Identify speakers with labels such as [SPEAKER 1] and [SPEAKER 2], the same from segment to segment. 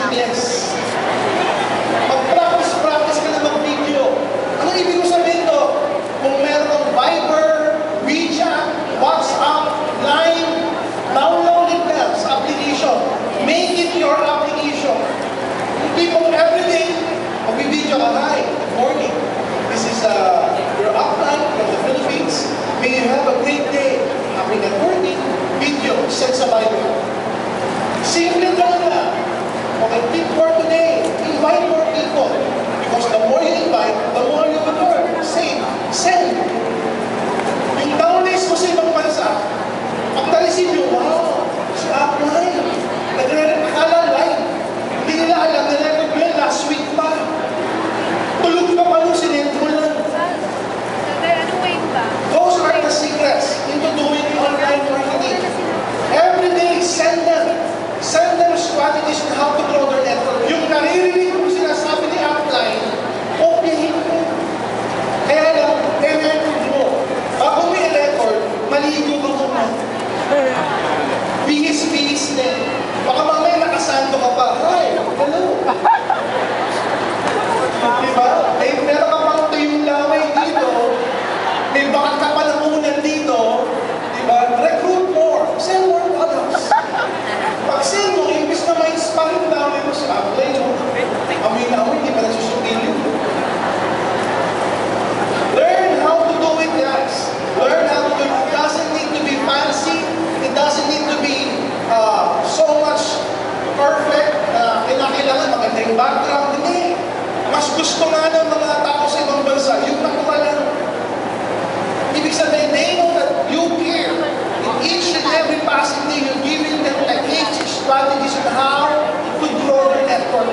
[SPEAKER 1] seamless. Mag-practice ka na mag-video. Ano ibig ko sabihin to? Kung meron kang Viber, WeChat, WhatsApp, Line, download it na sa application. Make it your application. People everyday, mag-video ka, hi, good morning. This is your upline from the Philippines. May you have a great day. Happy networking. Video, send sa Viber. Simple ka na. Okay, tip for today. Invite more people. Because the more you invite, the more you will learn. Say, send. Yung downloads mo sa ibang bansa, pag na-receive yung, wow, si upline. Akala line. Hindi nila alam, na-record mo last week pa. Tulog ka pa nung sinend mo lang. Those are the secrets into doing online marketing. Every day, send them strategies on how to grow their network. Yung naririnig mo sinasabi ni upline, okay mo. Kaya lang, i-record mo. Bago mo i-record, maligo ka muna. Bihis-bihis din. Baka mamaya nakasanto ka pa. Hi, hello. Diba? Eh, meron ka pang tuyong laway dito. May bakat ka pa ng unan dito. Diba? Recruit more. Sell more products. Pag sell mo, imbis na ma-inspire yung laway mo sa upline, amoy-amoy, hindi pa nagsusugin yun. Learn how to do it, guys. Learn how to do it. It doesn't need to be fancy. It doesn't need to be so much perfect. Kailangan maganda yung background. Hindi. Mas gusto nga ng mga tao sa ibang bansa, yung natural lang. Ibig sabihin, they know that you care. In each and every passing day, you're giving them techniques, strategies on how to grow their network.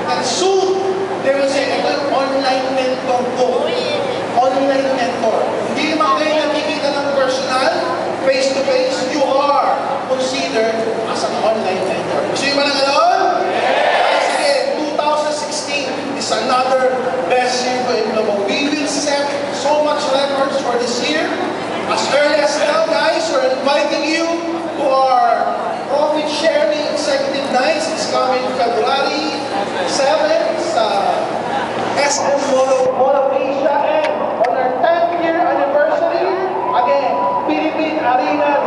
[SPEAKER 1] And soon, they will say, ito yung online mentor ko. Online mentor. Hindi naman kayo nakikita ng personal, face-to-face, you are considered as an online mentor. Gusto nyo ba na gano'n? Yes! Again, 2016 is another best year for Implomo. We will set so much records for this year. As early as now, guys, we're inviting you to our profit sharing executive nights. It's coming February 7th sa SM Mall of Asia. And on our 10th year anniversary, again, Philippine Arena.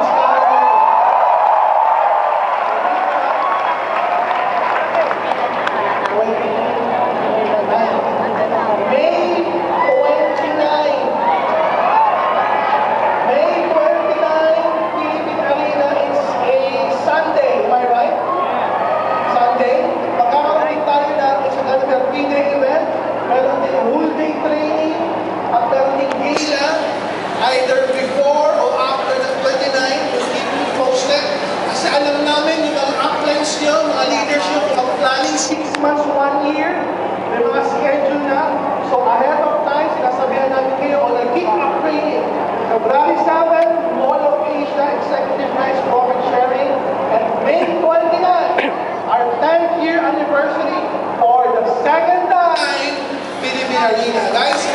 [SPEAKER 1] Either before or after the 29, we'll keep you posted. Kasi alam namin yung mga uplines nyo, mga leaders nyo, mga planning 6 months, 1 year, may mga schedule na. So ahead of time, sinasabihan namin kayo on our kick-off training. February 7, Mall of Asia, Executive Nights, Profit Sharing, and May 29, our 10th year anniversary for the second time, Philippine Arena. Guys,